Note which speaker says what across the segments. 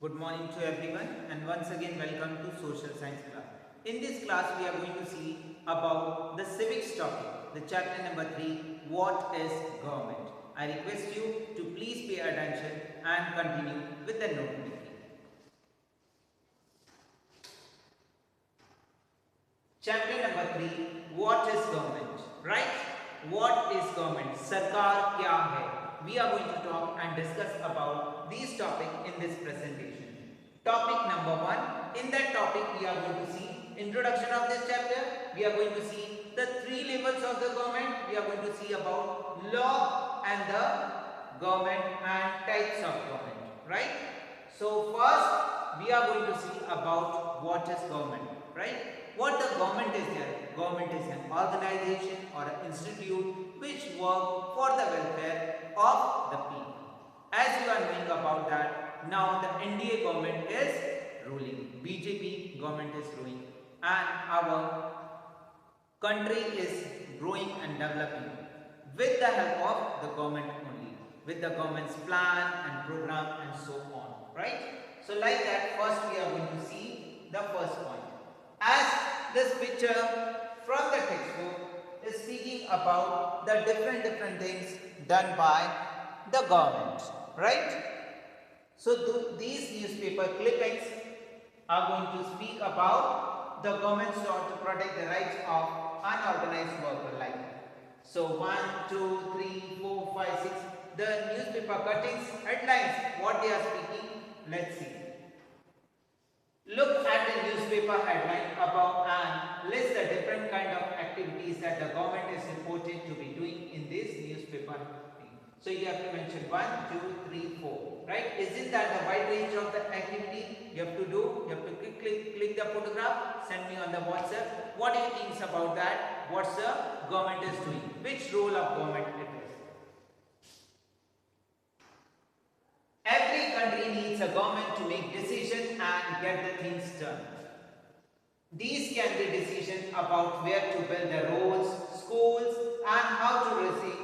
Speaker 1: Good morning to everyone and once again welcome to social science class. In this class we are going to see about the civics topic, the chapter number 3, what is government. I request you to please pay attention and continue with the note making. Chapter number 3, what is government, right? What is government? Sarkar kya hai? We are going to talk and discuss about these topics in this presentation. Topic number 1. In that topic we are going to see introduction of this chapter. We are going to see the 3 levels of the government. We are going to see about law and the government and types of government, right? So first we are going to see about what is government, right? What the government is there? Government is an organization or an institute which work for the welfare of the people. As you are knowing about that, now the NDA government is ruling. BJP government is ruling and our country is growing and developing with the help of the government only, with the government's plan and program and so on, right? So like that, first we are going to see the first point. As this picture from the textbook is speaking about the different things done by the government, right? So these newspaper clippings are going to speak about the government sought to protect the rights of unorganized worker like. So 1, 2, 3, 4, 5, 6. The newspaper cuttings, headlines, what they are speaking. Let's see. Look at the newspaper headline about and list the different kind of activities that the government is reported to be doing in this newspaper. So you have to mention 1, 2, 3, 4. Right? Isn't that the wide range of the activity you have to do? You have to click the photograph, send me on the WhatsApp. What do you think about that? What's the government is doing? Which role of government it is? Every country needs a government to make decisions and get the things done. These can be decisions about where to build the roads, schools and how to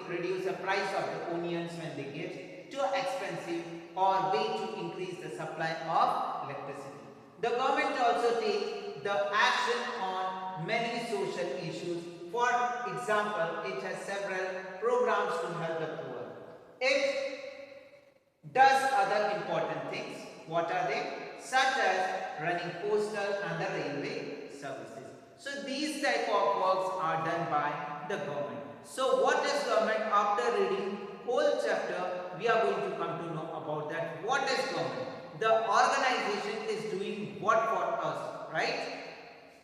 Speaker 1: reduce the price of the onions when they get too expensive or way to increase the supply of electricity. The government also takes the action on many social issues. For example, it has several programs to help the poor. It does other important things. What are they? Such as running postal and the railway services. So these type of works are done by the government. So what is government? After reading whole chapter, we are going to come to know about that. What is government? The organization is doing what for us, right?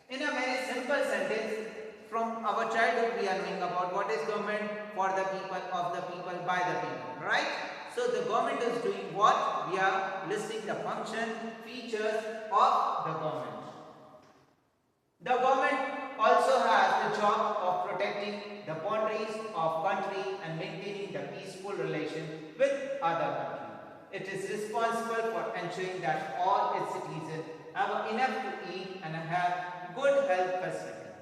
Speaker 1: In a very simple sentence, from our childhood we are knowing about what is government: for the people, of the people, by the people, right? So the government is doing what? We are listing the function, features of the government. The government also has the job of protecting the boundaries of country and maintaining the peaceful relation with other countries. It is responsible for ensuring that all its citizens have enough to eat and have good health facilities.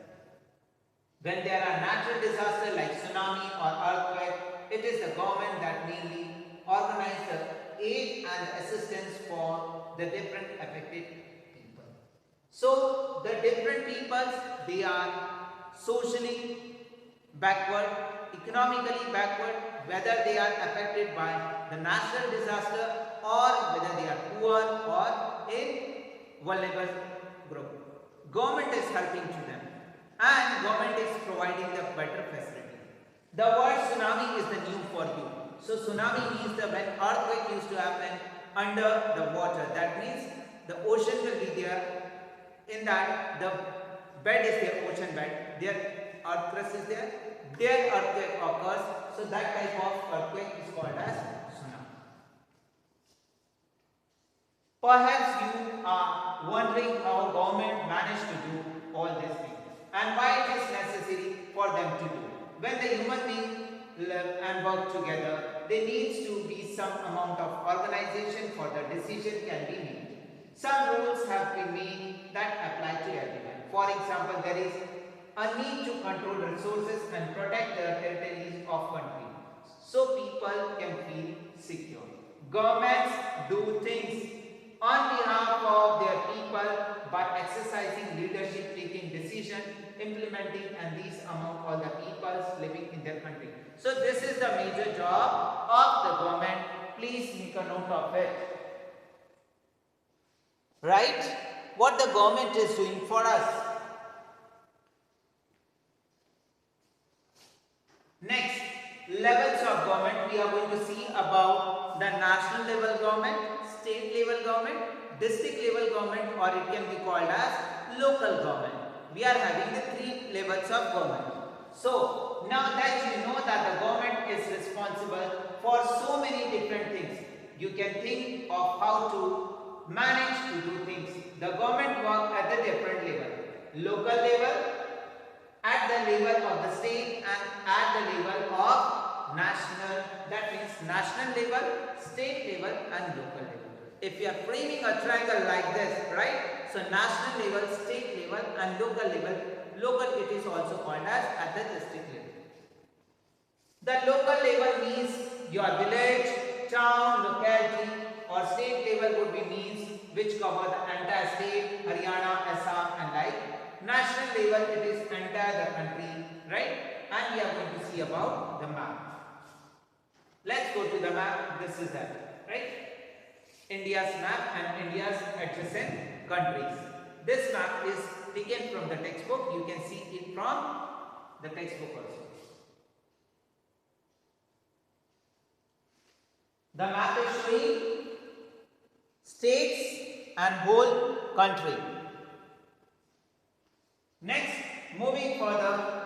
Speaker 1: When there are natural disasters like tsunami or earthquake, it is the government that mainly organize the aid and assistance for the different affected people. So the different peoples, they are socially backward, economically backward, whether they are affected by the natural disaster or whether they are poor or in vulnerable group. Government is helping to them and government is providing the better facility. The word tsunami is the new for you. So tsunami means that when earthquake used to happen under the water, that means the ocean will be there. In that the bed is there, ocean bed, their earth crust is there, their earthquake occurs. So that type of earthquake is called as tsunami. Perhaps you are wondering how government managed to do all these things and why it is necessary for them to do. When the human being live and work together, there needs to be some amount of organization for the decision can be made. Some rules have been made that apply to everyone. For example, there is a need to control resources and protect the territories of country so people can feel secure. Governments do things on behalf of their people by exercising leadership, taking decision, implementing, and these among all the peoples living in their country. So this is the major job of the government. Please make a note of it. Right? What the government is doing for us. Next, levels of government. We are going to see about the national level government, state level government, district level government, or it can be called as local government. We are having the three levels of government. So, now that you know that the government is responsible for so many different things, you can think of how to manage to do things. The government works at the different level. Local level, at the level of the state, and at the level of national. That means national level, state level, and local level. If you are framing a triangle like this, right? So national level, state level, and local level. Local it is also called as at the district level. The local level means your village, town, locality, or state level would be means which cover the entire state, Haryana, Assam, and like. National level it is entire the country, right? And we are going to see about the map. Let's go to the map. This is that, right? India's map and India's adjacent countries. This map is taken from the textbook. You can see it from the textbook also. The map is showing states and whole country. Next, moving further.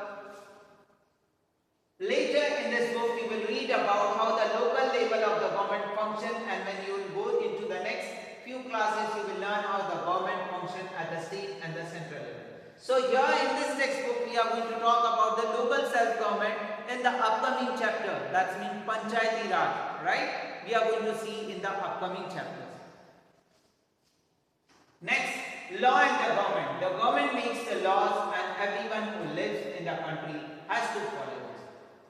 Speaker 1: Later in this book, we will read about how the local level of the government function, and when you will go into the next few classes, you will learn how the government function at the state and the central level. So here in this textbook, we are going to talk about the local self-government in the upcoming chapter. That means Panchayati Raj, right? We are going to see in the upcoming chapters. Next, law and the government. The government makes the laws and everyone who lives in the country has to follow this.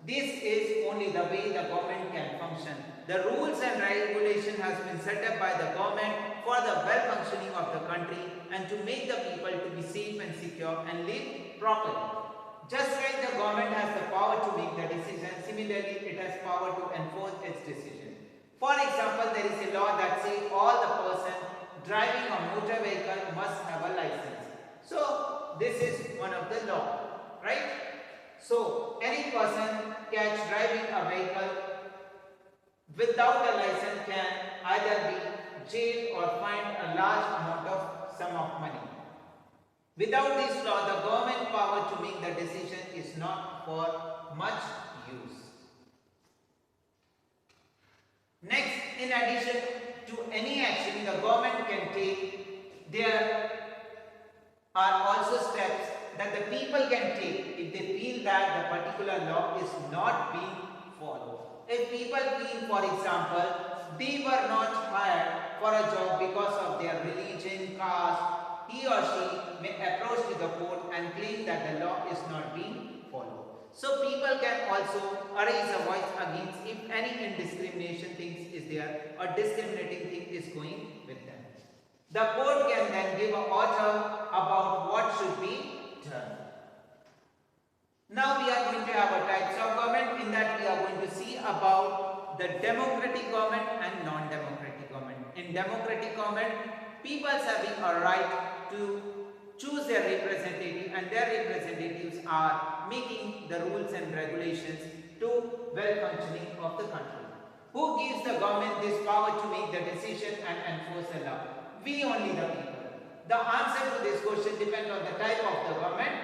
Speaker 1: This is only the way the government can function. The rules and regulation has been set up by the government for the well-functioning of the country and to make the people to be safe and secure and live properly. Just like the government has the power to make the decision, similarly it has power to enforce its decision. For example, there is a law that says all the person driving a motor vehicle must have a license. So this is one of the law, right? So any person catch driving a vehicle without a license can either be jailed or fined a large amount of sum of money. Without this law, the government power to make the decision is not for much use. Next, in addition to any action the government can take, there are also steps that the people can take if they feel that the particular law is not being followed. If people feel, for example, they were not hired for a job because of their religion, caste, he or she may approach to the court and claim that the law is not being followed. So people can also raise a voice against if any indiscrimination thing is there or discriminating thing is going with them. The court can then give an order about what should be done. Now we are going to have a types of government. In that we are going to see about the democratic government and non-democratic government. In democratic government, people having a right to choose their representative, and their representatives are making the rules and regulations to well functioning of the country. Who gives the government this power to make the decision and enforce the law? We only, the people. The answer to this question depends on the type of the government.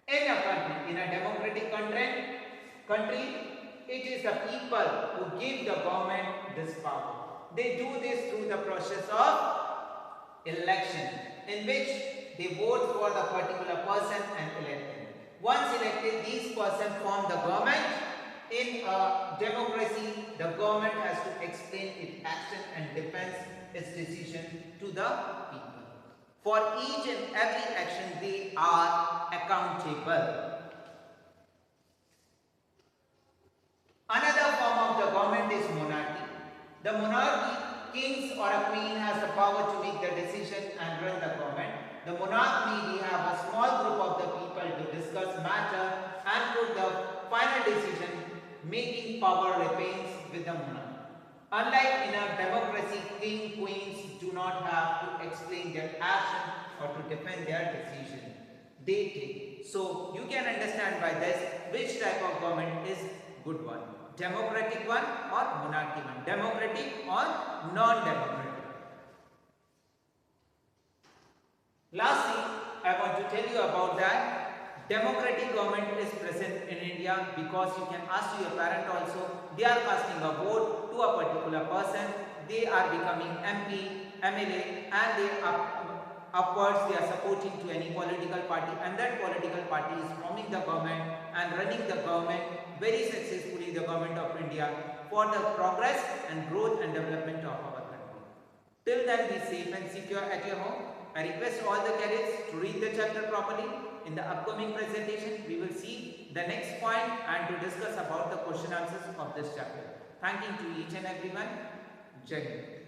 Speaker 1: In a country, in a democratic country, it is the people who give the government this power. They do this through the process of election, in which they vote for the particular person and elect him. Once elected, these persons form the government. In a democracy, the government has to explain its action and defends its decision to the people. For each and every action, they are accountable. Another form of the government is monarchy. The monarchy kings or a queen has the power to make the decision and run the government. The monarch may have a small group of the people to discuss matter and put the final decision making power remains with the monarch. Unlike in a democracy, king, queens do not have to explain their action or to defend their decision they take. So you can understand by this which type of government is good one. Democratic one or monarchy one. Democratic or non-democratic. Lastly, I want to tell you about that democratic government is present in India because you can ask your parent also, they are casting a vote to a particular person, they are becoming MP, MLA and they upwards they are supporting to any political party and that political party is forming the government and running the government very successfully, the government of India, for the progress and growth and development of our country. Till then, be safe and secure at your home. I request all the cadets to read the chapter properly. In the upcoming presentation, we will see the next point and to discuss about the question answers of this chapter. Thanking to each and everyone. Jai Hind.